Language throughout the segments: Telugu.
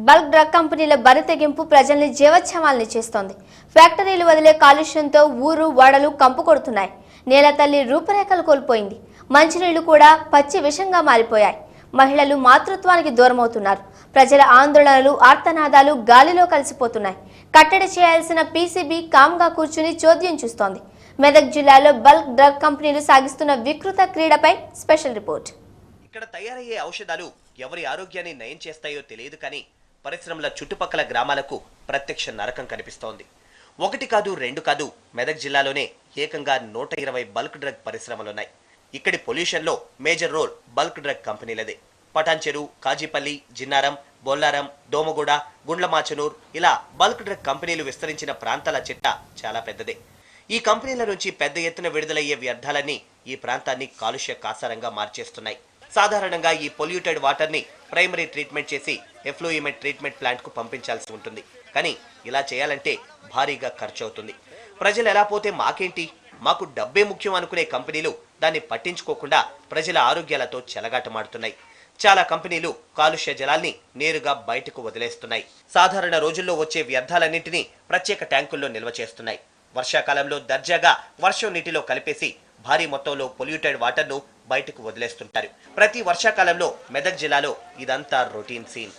బల్క్ డ్రగ్ కంపెనీల బరితెగింపు ప్రజల్ని జీవోత్సవాల్ని చేస్తోంది. ఫ్యాక్టరీలు వదిలే కాలుష్యంతో ఊరు వాడలు కంపు కొడుతున్నాయి. నేల తల్లి రూపురేఖలు కోల్పోయింది. మంచినీళ్లు కూడా పచ్చి విషంగా మారిపోయాయి. మహిళలు మాతృత్వానికి దూరమవుతున్నారు. ప్రజల ఆందోళనలు ఆర్తనాదాలు గాలిలో కలిసిపోతున్నాయి. కట్టడి చేయాల్సిన పీసీబీ కామ్గా కూర్చుని చోద్యం చూస్తోంది. మెదక్ జిల్లాలో బల్క్ డ్రగ్ కంపెనీలు సాగిస్తున్న వికృత క్రీడపై స్పెషల్ రిపోర్ట్. ఇక్కడ తయారయ్యే ఔషధాలు ఎవరి ఆరోగ్యాన్ని నయం చేస్తాయో తెలియదు, కానీ పరిశ్రమల చుట్టుపక్కల గ్రామాలకు ప్రత్యక్ష నరకం కనిపిస్తోంది. ఒకటి కాదు, రెండు కాదు, మెదక్ జిల్లాలోనే ఏకంగా 120 బల్క్ డ్రగ్ పరిశ్రమలున్నాయి. ఇక్కడి పొల్యూషన్లో మేజర్ రోల్ బల్క్ డ్రగ్ కంపెనీలదే. పటాన్చెరు, కాజీపల్లి, జిన్నారం, బొల్లారం, దోమగూడ, గుండ్లమాచనూర్ ఇలా బల్క్ డ్రగ్ కంపెనీలు విస్తరించిన ప్రాంతాల చిట్టా చాలా పెద్దదే. ఈ కంపెనీల నుంచి పెద్ద ఎత్తున విడుదలయ్యే వ్యర్థాలన్నీ ఈ ప్రాంతాన్ని కాలుష్య కాసారంగా మార్చేస్తున్నాయి. సాధారణంగా ఈ పొల్యూటెడ్ వాటర్ ని ప్రైమరీ ట్రీట్మెంట్ చేసి ఎఫ్లూయిమెంట్ ట్రీట్మెంట్ ప్లాంట్ కు పంపించాల్సి ఉంటుంది. కానీ ఇలా చేయాలంటే భారీగా ఖర్చు అవుతుంది. ప్రజలు ఎలా పోతే మాకేంటి, మాకు డబ్బే ముఖ్యం అనుకునే కంపెనీలు దాన్ని పట్టించుకోకుండా ప్రజల ఆరోగ్యాలతో చెలగాటమాడుతున్నాయి. చాలా కంపెనీలు కాలుష్య జలాల్ని నేరుగా బయటకు వదిలేస్తున్నాయి. సాధారణ రోజుల్లో వచ్చే వ్యర్థాలన్నింటినీ ప్రత్యేక ట్యాంకుల్లో నిల్వ చేస్తున్నాయి. వర్షాకాలంలో దర్జాగా వర్షం నీటిలో కలిపేసి భారీ మొత్తంలో పొల్యూటెడ్ వాటర్ ను బయటకు వదిలేస్తుంటారు. ప్రతి వర్షాకాలంలో మెదక్ జిల్లాలో ఇదంతా రొటీన్ సీన్.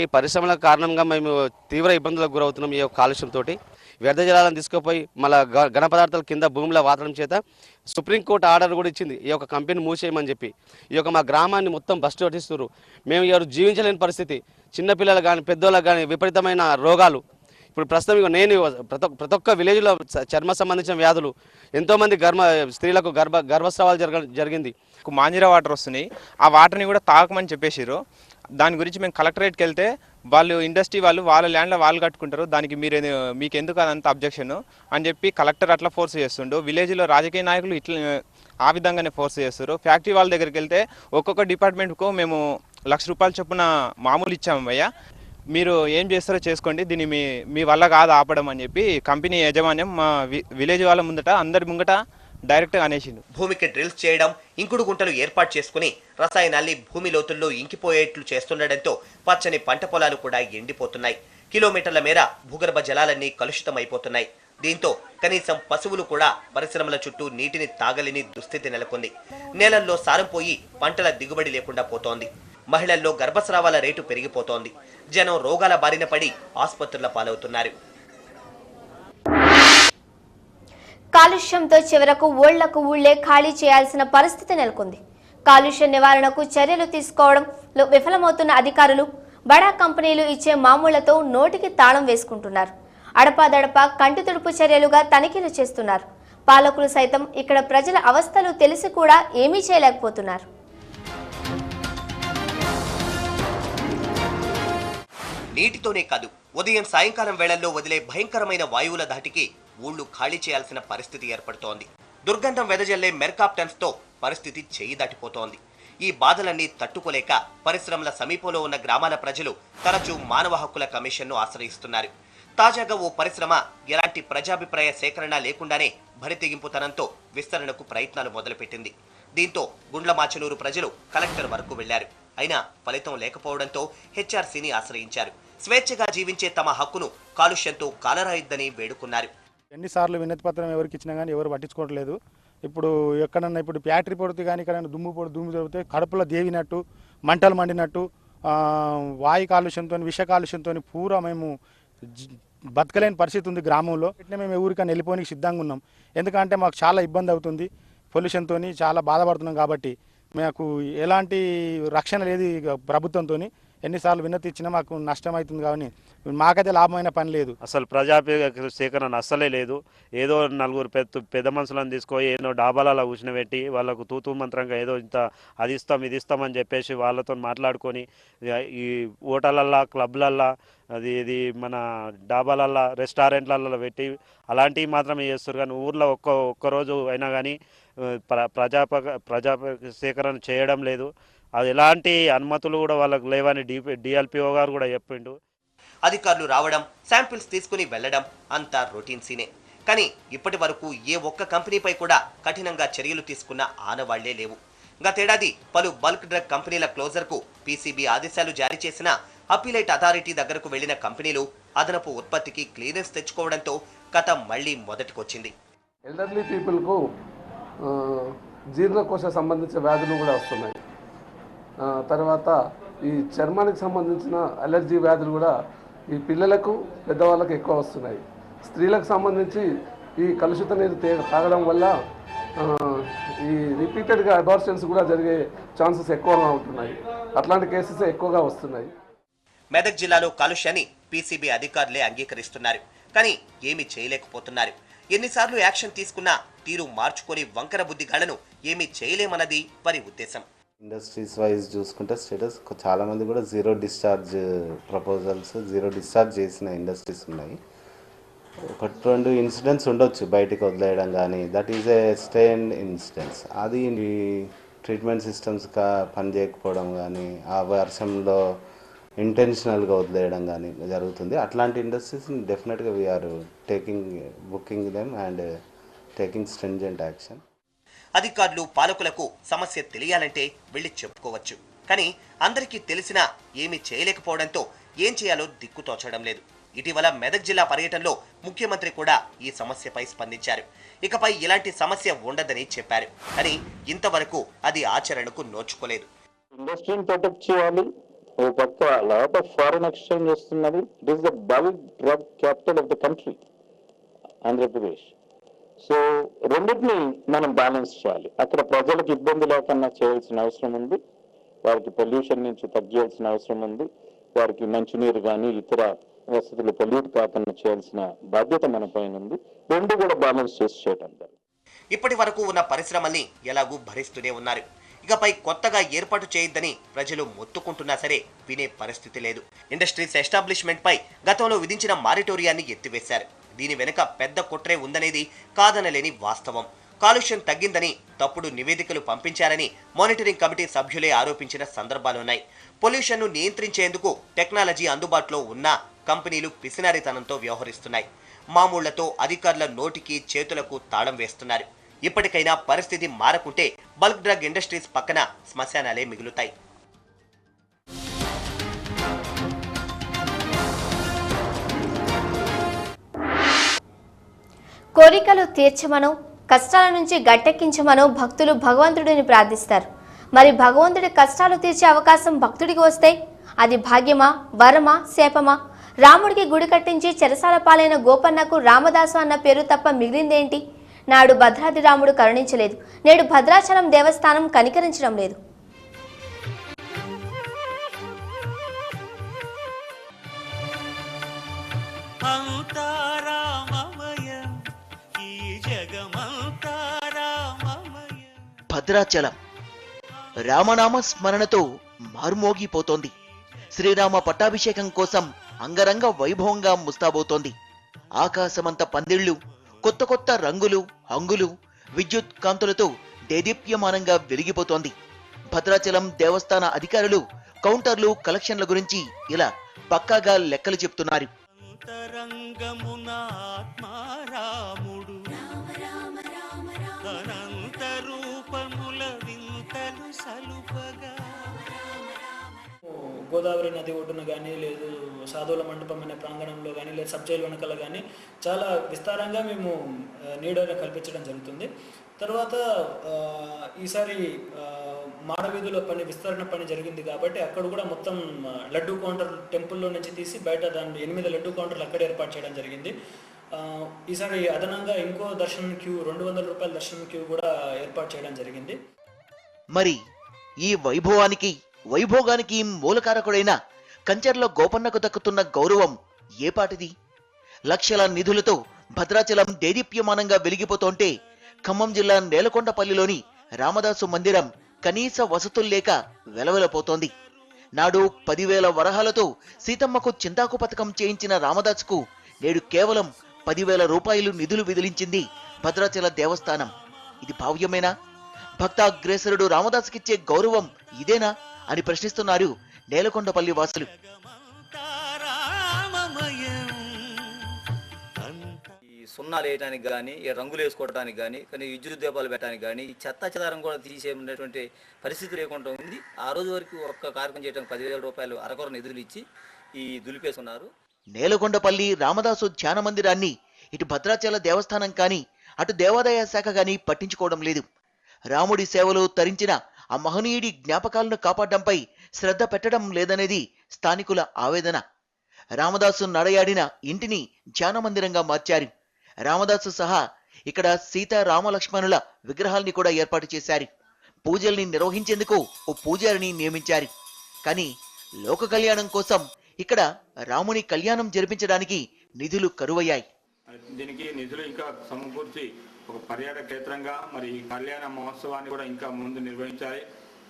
ఈ పరిశ్రమల కారణంగా మేము తీవ్ర ఇబ్బందులకు గురవుతున్నాం. ఈ యొక్క కాలుష్యంతో వ్యర్థ జలాలను తీసుకుపోయి మళ్ళీ ఘన పదార్థాల కింద భూమిలో వాతడం చేత సుప్రీంకోర్టు ఆర్డర్ కూడా ఇచ్చింది ఈ యొక్క కంపెనీ మూసేయమని చెప్పి. మా గ్రామాన్ని మొత్తం బస్టు పట్టిస్తున్నారు. మేము ఎవరు జీవించలేని పరిస్థితి. చిన్నపిల్లలు కానీ పెద్దోళ్ళకి కానీ విపరీతమైన రోగాలు. ఇప్పుడు ప్రస్తుతం నేను ప్రతి ఒక్క విలేజ్లో చర్మ సంబంధించిన వ్యాధులు, ఎంతోమంది స్త్రీలకు గర్భస్రావాలు జరిగింది. మాంజిరా వాటర్ వస్తున్నాయి, ఆ వాటర్ని కూడా తాగమని చెప్పేసారు. దాని గురించి మేము కలెక్టరేట్కి వెళ్తే వాళ్ళు ఇండస్ట్రీ వాళ్ళ ల్యాండ్లో వాళ్ళు కట్టుకుంటారు, దానికి మీకు ఎందుకు అదంత అబ్జెక్షన్ అని చెప్పి కలెక్టర్ అట్లా ఫోర్స్ చేస్తుండు. విలేజ్లో రాజకీయ నాయకులు ఇట్లా ఆ విధంగానే ఫోర్స్ చేస్తారు. ఫ్యాక్టరీ వాళ్ళ దగ్గరికి వెళ్తే ఒక్కొక్క డిపార్ట్మెంట్కు మేము ₹1,00,000 చొప్పున మామూలు ఇచ్చాము భయ్యా, మీరు ఏం చేస్తారో చేసుకోండి, దీన్ని మీ వల్ల కాదు ఆపడం అని చెప్పి కంపెనీ యాజమాన్యం మా విలేజ్ వాళ్ళ ముందట అందరి ముంగట డైరెక్ట్గా అనేసిండు. భూమికి డ్రిల్స్ చేయడం, ఇంకుడు గుంటలు ఏర్పాటు చేసుకుని రసాయనాల్ని భూమి లోతుల్లో ఇంకిపోయేట్లు చేస్తుండటంతో పచ్చని పంట పొలాలు కూడా ఎండిపోతున్నాయి. కిలోమీటర్ల మేర భూగర్భ జలాలన్నీ కలుషితమైపోతున్నాయి. దీంతో కనీసం పశువులు కూడా పరిశ్రమల చుట్టూ నీటిని తాగలేని దుస్థితి నెలకొంది. నేలల్లో సారం పోయి పంటల దిగుబడి లేకుండా పోతోంది. మహిళల్లో గర్భస్రావాల రేటు పెరిగిపోతోంది. జనం రోగాల బారిన పడి ఆసుపత్రుల పాలవుతున్నారు. కాలుష్యంతో చివరకు ఊళ్లకు ఊళ్లే ఖాళీ చేయాల్సిన పరిస్థితి నెలకొంది. కాలుష్య నివారణకు చర్యలు తీసుకోవడంలో విఫలమవుతున్న అధికారులు బడా కంపెనీలు ఇచ్చే మామూళ్లతో నోటికి తాళం వేసుకుంటున్నారు. అడపాదడపా కంటి తుడుపు చర్యలుగా తనిఖీలు చేస్తున్నారు. పాలకులు సైతం ఇక్కడ ప్రజల అవస్థలు తెలిసి కూడా ఏమీ చేయలేకపోతున్నారు. నీటితోనే కాదు, ఉదయం సాయంకాలం వేళల్లో వదిలే భయంకరమైన వాయువుల ధాటికి ఊళ్ళు ఖాళీ చేయాల్సిన పరిస్థితి ఏర్పడుతోంది. దుర్గంధం వెదజల్లే మెర్కాప్టన్స్ తో పరిస్థితి చేయి దాటిపోతోంది. ఈ బాధలన్నీ తట్టుకోలేక పరిశ్రమల సమీపంలో ఉన్న గ్రామాల ప్రజలు తరచూ మానవ హక్కుల కమిషన్ను ఆశ్రయిస్తున్నారు. తాజాగా ఓ పరిశ్రమ ఎలాంటి ప్రజాభిప్రాయ సేకరణ లేకుండానే భరితెగింపుతనంతో విస్తరణకు ప్రయత్నాలు మొదలుపెట్టింది. దీంతో గుండ్లమాచనూరు ప్రజలు కలెక్టర్ వరకు వెళ్లారు. అయినా ఫలితం లేకపోవడంతో హెచ్ఆర్సీని ఆశ్రయించారు. స్వేచ్ఛగా జీవించే తమ హక్కును కాలుష్యంతో కాలరాయిద్దని వేడుకున్నారు. ఎన్నిసార్లు వినతి పత్రం ఎవరికి ఇచ్చినా కానీ ఎవరు పట్టించుకోవట్లేదు. ఇప్పుడు ఎక్కడన్నా ఫ్యాక్టరీ పొడితే కానీ ఇక్కడ దుమ్ము జరిగితే కడుపులో దేవినట్టు, మంటలు మండినట్టు, వాయు కాలుష్యంతో విష కాలుష్యంతో పూరా మేము బతకలేని పరిస్థితి ఉంది గ్రామంలో. మేము ఊరికన్నా వెళ్ళిపోనికి సిద్ధంగా ఉన్నాం. ఎందుకంటే మాకు చాలా ఇబ్బంది అవుతుంది. పొల్యూషన్తో చాలా బాధపడుతున్నాం. కాబట్టి మాకు ఎలాంటి రక్షణ లేదు ప్రభుత్వంతో. ఎన్నిసార్లు వినతి ఇచ్చినా మాకు నష్టం అవుతుంది. కానీ మాకైతే లాభమైన పని లేదు. అసలు ప్రజాపేక్ష సేకరణ అస్సలే లేదు. ఏదో నలుగురు పెద్ద మనుషులను తీసుకొని ఏదో డాబాలలో కూర్చునబెట్టి వాళ్ళకు తూతూ మంత్రంగా ఏదో ఇంత అది ఇస్తాం ఇది ఇస్తామని చెప్పేసి వాళ్ళతో మాట్లాడుకొని ఈ హోటళ్ళల్లో, క్లబ్లల్లో, ఇది మన డాబాలల్లో, రెస్టారెంట్లలో పెట్టి అలాంటివి మాత్రమే చేస్తారు. కానీ ఊర్లో ఒక్కరోజు అయినా కానీ ప్రజా సేకరణ చేయడం లేదు. అది ఎలాంటి అనుమతులు కూడా వాళ్ళకు లేవని డిఎల్పిఓ గారు కూడా చెప్పిండు. అధికారులు రావడం, శాంపిల్స్ తీసుకుని వెళ్లడం అంతా రొటీన్ సీనే. కానీ ఇప్పటి వరకు ఏ ఒక్క కంపెనీపై కూడా కఠినంగా చర్యలు తీసుకున్న ఆనవాళ్లే లేవు. గతేడాది పలు బల్క్ డ్రగ్ కంపెనీల క్లోజర్కు పీసీబీ ఆదేశాలు జారీ చేసినా అప్పీలేట్ అథారిటీ దగ్గరకు వెళ్లిన కంపెనీలు అదనపు ఉత్పత్తికి క్లియరెన్స్ తెచ్చుకోవడంతో కథ మళ్లీ మొదటికొచ్చింది. ఎల్డర్లీ పీపుల్కు జీర్ణకోశ సంబంధించిన వ్యాధులు కూడా వస్తున్నాయి. తర్వాత ఈ చర్మానికి సంబంధించిన అలర్జీ వ్యాధులు కూడా ఈ పిల్లలకు పెద్దవాళ్ళకు ఎక్కువ వస్తున్నాయి. స్త్రీలకు సంబంధించి ఈ కలుషిత నీరు తాగడం వల్ల ఈ రిపీటెడ్గా అబార్షన్స్ కూడా జరిగే ఛాన్సెస్ ఎక్కువగా ఉంటున్నాయి. అట్లాంటి కేసెస్ ఎక్కువగా వస్తున్నాయి. మెదక్ జిల్లాలో కాలుష్యాన్ని పీసీబీ అధికారులే అంగీకరిస్తున్నారు, కానీ ఏమీ చేయలేకపోతున్నారు. ఎన్నిసార్లు యాక్షన్ తీసుకున్నా తీరు మార్చుకొని వంకర బుద్ధిగాళ్లను ఏమీ చేయలేమన్నది వారి ఉద్దేశం. ఇండస్ట్రీస్ వైజ్ చూసుకుంటే స్టేటస్ చాలామంది కూడా zero discharge proposals, zero discharge చేసిన ఇండస్ట్రీస్ ఉన్నాయి. 1-2 ఇన్సిడెంట్స్ ఉండొచ్చు బయటికి వదిలేయడం, కానీ that is a stain incidents. అది ట్రీట్మెంట్ సిస్టమ్స్ పనిచేయకపోవడం కానీ, ఆ వర్షంలో ఇంటెన్షనల్గా వదిలేయడం కానీ జరుగుతుంది. అట్లాంటి industries definitely we are booking them and taking stringent action. అధికారులు పాలకులకు సమస్య తెలియాలంటే వెళ్లి చెప్పుకోవచ్చు, కానీ అందరికీ తెలిసినా ఏమీ చేయలేకపోవడంతో ఏం చేయాలో దిక్కుతోచడం లేదు. ఇటీవల మెదక్ జిల్లా పర్యటనలో ముఖ్యమంత్రి కూడా ఈ సమస్యపై స్పందించారు. ఇకపై ఇలాంటి సమస్య ఉండదని చెప్పారు, కానీ ఇంతవరకు అది ఆచరణకు నోచుకోలేదు. ఇండస్ట్రీని ప్రొటెక్ట్ చేయాలి, ఓ పక్క లాట్ ఆఫ్ ఫారెన్ ఎక్స్చేంజ్ వస్తున్నది. It is the bulk drug capital of the country Andhra Pradesh. So రెండింటిని మనం బ్యాలెన్స్ చేయాలి. అక్కడ ప్రజలకు ఇబ్బంది లేకుండా చేయాల్సిన అవసరం ఉంది, వారికి పొల్యూషన్ నుంచి తగ్గించాల్సిన అవసరం ఉంది, వారికి మంచినీరు కానీ ఇతర వసతులు పొల్యూట్ కాకుండా చేయాల్సిన బాధ్యత మన పైన ఉంది. రెండు కూడా బ్యాలెన్స్ చేసి చేయటం. ఇప్పటి వరకు ఉన్న పరిశ్రమల్ని ఎలాగూ భరిస్తూనే ఉన్నారు. ఇకపై కొత్తగా ఏర్పాటు చేయొద్దని ప్రజలు మొత్తుకుంటున్నా సరే వినే పరిస్థితి లేదు. ఇండస్ట్రీస్ ఎస్టాబ్లిష్మెంట్ పై గతంలో విధించిన మారిటోరియాన్ని ఎత్తివేశారు. దీని వెనుక పెద్ద కుట్రే ఉందనేది కాదనలేని వాస్తవం. కాలుష్యం తగ్గిందని తప్పుడు నివేదికలు పంపించారని మానిటరింగ్ కమిటీ సభ్యులే ఆరోపించిన సందర్భాలున్నాయి. పొల్యూషన్ను నియంత్రించేందుకు టెక్నాలజీ అందుబాటులో ఉన్నా కంపెనీలు పిసినారితనంతో వ్యవహరిస్తున్నాయి. మామూళ్లతో అధికారుల నోటికి చేతులకు తాళం వేస్తున్నారు. ఇప్పటికైనా పరిస్థితి మారకుంటే బల్క్ డ్రగ్ ఇండస్ట్రీస్ పక్కన శ్మశానాలే మిగులుతాయి. కోరికలు తీర్చమనో కష్టాల నుంచి గట్టెక్కించమనో భక్తులు భగవంతుడిని ప్రార్థిస్తారు. మరి భగవంతుడి కష్టాలు తీర్చే అవకాశం భక్తుడికి వస్తే అది భాగ్యమా, వరమా, శాపమా? రాముడికి గుడి కట్టించి చెరసాల పాలైన గోపన్నకు రామదాసు అన్న పేరు తప్ప మిగిలిందేంటి? నాడు భద్రాద్రి రాముడు కరుణించలేదు, నేడు భద్రాచలం దేవస్థానం కనికరించడం లేదు. భద్రాచలం రామనామ స్మరణతో మారుమోగిపోతోంది. శ్రీరామ పట్టాభిషేకం కోసం అంగరంగ వైభవంగా ముస్తాబోతోంది. ఆకాశమంత పందిళ్లు, కొత్త కొత్త రంగులు, హంగులు, విద్యుత్ కాంతులతో దేదీప్యమానంగా వెలిగిపోతోంది. భద్రాచలం దేవస్థాన అధికారులు కౌంటర్లు, కలెక్షన్ల గురించి ఇలా పక్కాగా లెక్కలు చెప్తున్నారు. గోదావరి నది ఒడ్డున కానీ, లేదు సాధువుల మండపం అనే ప్రాంగణంలో కానీ, లేదు సబ్ జైలు వెనకాల కానీ చాలా విస్తారంగా మేము నీడను కల్పించడం జరుగుతుంది. తర్వాత ఈసారి మాడవీధుల పని విస్తరణ పని జరిగింది కాబట్టి అక్కడ కూడా మొత్తం లడ్డూ కౌంటర్ టెంపుల్లో నుంచి తీసి బయట దాన్ని 8 లడ్డూ కౌంటర్లు అక్కడ ఏర్పాటు చేయడం జరిగింది. ఈసారి అదనంగా ఇంకో దర్శనం క్యూ, 200 రూపాయల దర్శనం క్యూ కూడా ఏర్పాటు చేయడం జరిగింది. మరి ఈ వైభోగానికి మూలకారకుడైన కంచర్ల గోపన్నకు దక్కుతున్న గౌరవం ఏపాటిది? లక్షల నిధులతో భద్రాచలం దేదీప్యమానంగా వెలిగిపోతుంటే ఖమ్మం జిల్లా నేలకొండపల్లిలోని రామదాసు మందిరం కనీస వసతుల్లేక వెలవెలపోతోంది. నాడు 10,000 వరహాలతో సీతమ్మకు చింతాకు పథకం చేయించిన రామదాసుకు నేడు కేవలం 10,000 రూపాయలు నిధులు విదిలించింది భద్రాచల దేవస్థానం. ఇది భావ్యమేనా? భక్తాగ్రేసరుడు రామదాసుకిచ్చే గౌరవం ఇదేనా అని ప్రశ్నిస్తున్నారు నేలకొండపల్లి వాసులు. ఈ సున్నాలు వేయడానికి కానీ, ఈ రంగులు వేసుకోవడానికి కానీ, కానీ విద్యుత్ దీపాలు పెట్టడానికి కానీ, ఈ చెత్త చెదారం కూడా తీసేటువంటి పరిస్థితి లేకుండా ఉంది. ఆ రోజు వరకు ఒక్క కార్యక్రమం చేయడానికి 10,000 రూపాయలు అరకొర నిధులు ఇచ్చి ఈ దులిపేస్తున్నారు. నేలకొండపల్లి రామదాసు ధ్యాన మందిరాన్ని ఇటు భద్రాచల దేవస్థానం కానీ అటు దేవాదాయ శాఖ కానీ పట్టించుకోవడం లేదు. రాముడి సేవలో తరించిన ఆ మహనీయుడి జ్ఞాపకాలను కాపాడడంపై శ్రద్ధ పెట్టడం లేదనేది స్థానికుల ఆవేదన. రామదాసు నడయాడిన ఇంటిని ధ్యాన మందిరంగా మార్చారు. రామదాసు సహా ఇక్కడ సీతా రామలక్ష్మణుల విగ్రహాల్ని కూడా ఏర్పాటు చేశారు. పూజల్ని నిర్వహించేందుకు ఓ పూజారిని నియమించారు. కానీ లోక కళ్యాణం కోసం ఇక్కడ రాముని కళ్యాణం జరిపించడానికి నిధులు కరువయ్యాయి. దీనికి నిధులు ఇంకా సమకూర్చి ఒక పర్యాటక క్షేత్రంగా మరి ఈ కళ్యాణ మహోత్సవాన్ని కూడా ఇంకా ముందు నిర్వహించాలి.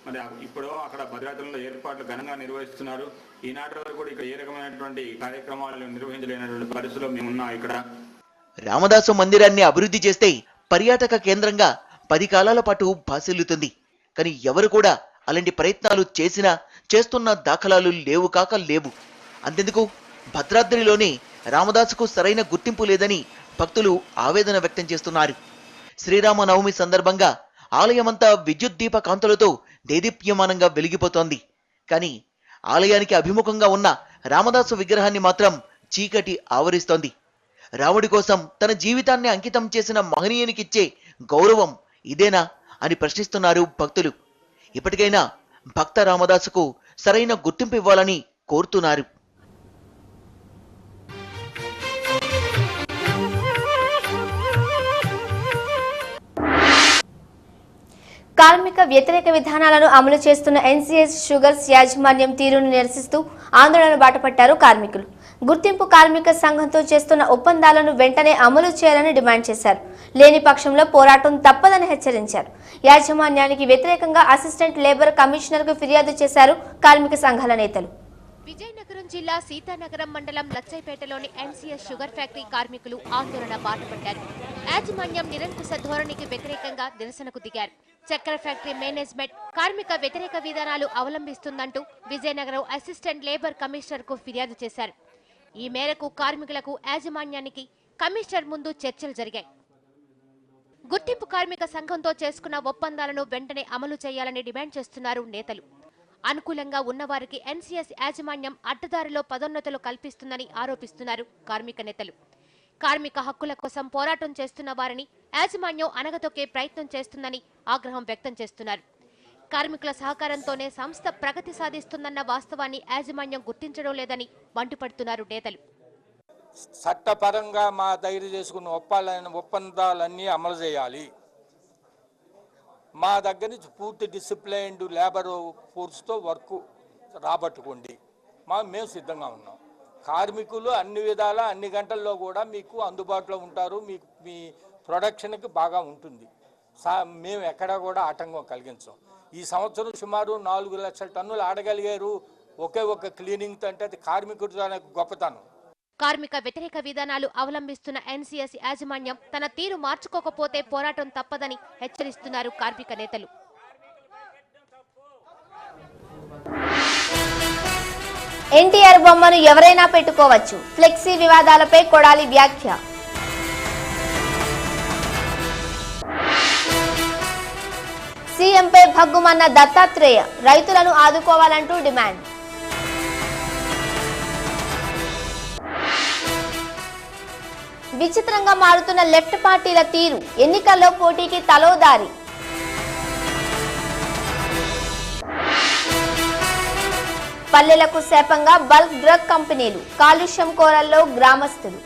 మరి ఇప్పుడు అక్కడ భద్రాచలంలో ఏర్పాట్లు ఘనంగా నిర్వహిస్తున్నారు. ఈనాటి వరకు కూడా ఇక్కడ ఏ రకమైనటువంటి కార్యక్రమాలు నిర్వహించలేనటువంటి పరిస్థితుల్లో మేమున్నాం. ఇక్కడ రామదాసు మందిరాన్ని అభివృద్ధి చేస్తే పర్యాటక కేంద్రంగా 10 కాలాల పాటు భాసిల్లుతుంది. కానీ ఎవరు కూడా అలాంటి ప్రయత్నాలు చేసినా చేస్తున్న దాఖలాలు లేవు కాక లేవు. అంతెందుకు భద్రాద్రిలోనే రామదాసుకు సరైన గుర్తింపు లేదని భక్తులు ఆవేదన వ్యక్తం చేస్తున్నారు. శ్రీరామనవమి సందర్భంగా ఆలయమంతా విద్యుత్ దీప కాంతులతో దేదీప్యమానంగా వెలిగిపోతోంది. కానీ ఆలయానికి అభిముఖంగా ఉన్న రామదాసు విగ్రహాన్ని మాత్రం చీకటి ఆవరిస్తోంది. రాముడి కోసం తన జీవితాన్ని అంకితం చేసిన మహనీయునికిచ్చే గౌరవం ఇదేనా అని ప్రశ్నిస్తున్నారు భక్తులు. ఇప్పటికైనా భక్త రామదాసుకు సరైన గుర్తింపు ఇవ్వాలని కోరుతున్నారు. కార్మిక వ్యతిరేక విధానాలను అమలు చేస్తున్న ఎన్సీఎస్ షుగర్స్ యాజమాన్యం తీరును నిరసిస్తూ ఆందోళన బాటపట్టారు కార్మికులు. గుర్తింపు కార్మిక సంఘంతో చేస్తున్న ఒప్పందాలను వెంటనే అమలు చేయాలని డిమాండ్ చేశారు. లేని పక్షంలో పోరాటం తప్పదని హెచ్చరించారు. యాజమాన్యానికి వ్యతిరేకంగా అసిస్టెంట్ లేబర్ కమిషనర్కు ఫిర్యాదు చేశారు కార్మిక సంఘాల నేతలు. విజయనగరం జిల్లా సీతానగరం మండలం లచ్చైపేటలోని ఎన్సీఎస్ షుగర్ ఫ్యాక్టరీ కార్మికులు ఆందోళన బాటపట్టారు. యాజమాన్యం నిరంకుశ ధోరణికి వ్యతిరేకంగా నిరసనకు దిగారు. చక్కెర ఫ్యాక్టరీ మేనేజ్మెంట్ కార్మిక వ్యతిరేక విధానాలు అవలంబిస్తుందంటూ విజయనగరం అసిస్టెంట్ లేబర్ కమిషనర్ కు ఫిర్యాదు చేశారు. ఈ మేరకు కార్మికులకు యాజమాన్యానికి కమిషనర్ ముందు చర్చలు జరిగాయి. గుర్తింపు కార్మిక సంఘంతో చేసుకున్న ఒప్పందాలను వెంటనే అమలు చేయాలని డిమాండ్ చేస్తున్నారు నేతలు. అనుకూలంగా ఉన్నవారికి ఎన్సీఎస్ యాజమాన్యం అడ్డదారిలో పదోన్నతులు కల్పిస్తుందని ఆరోపిస్తున్నారు కార్మిక నేతలు. కార్మిక హక్కుల కోసం పోరాటం చేస్తున్న వారిని యాజమాన్యం అనగతొక్కే ప్రయత్నం చేస్తుందని ఆగ్రహం వ్యక్తం చేస్తున్నారు. కార్మికుల సహకారంతోనే సంస్థ ప్రగతి సాధిస్తుందన్న వాస్తవాన్ని యాజమాన్యం గుర్తించడం లేదని మండిపడుతున్నారు నేతలు. చట్టపరంగా మా దగ్గర చేసుకున్న ఒప్పందాలన్నీ అమలు చేయాలి. మా దగ్గర నుంచి పూర్తి డిసిప్లైన్డ్ లేబర్ ఫోర్స్తో వర్క్ రాబట్టుకోండి. మేము సిద్ధంగా ఉన్నాం. కార్మికులు అన్ని విధాల అన్ని గంటల్లో కూడా మీకు అందుబాటులో ఉంటారు. మీకు మీ ప్రొడక్షన్కి బాగా ఉంటుంది. మేము ఎక్కడా కూడా ఆటంకం కలిగించాం. ఈ సంవత్సరం సుమారు 4 లక్షల టన్నులు ఆడగలిగారు ఒకే ఒక క్లీనింగ్ అంటే అది కార్మికుడు గొప్పతనం. కార్మిక వ్యతిరేక విధానాలు అవలంబిస్తున్న ఎన్సీఎస్ యాజమాన్యం తన తీరు మార్చుకోకపోతే పోరాటం తప్పదని హెచ్చరిస్తున్నారు కార్మిక నేతలు. ఎన్టీఆర్ బొమ్మను ఎవరైనా పెట్టుకోవచ్చు. ఫ్లెక్సీ వివాదాలపై కొడాలి వ్యాఖ్య. సీఎంపై భగ్గుమన్న దత్తాత్రేయ రైతులను ఆదుకోవాలంటూ డిమాండ్. విచిత్రంగా మారుతున్న లెఫ్ట్ పార్టీల తీరు, ఎన్నికల్లో పోటీకి తలోదారి. పల్లెలకు శాపంగా బల్క్ డ్రగ్ కంపెనీలు, కాలుష్యం కోరల్లో గ్రామస్తులు.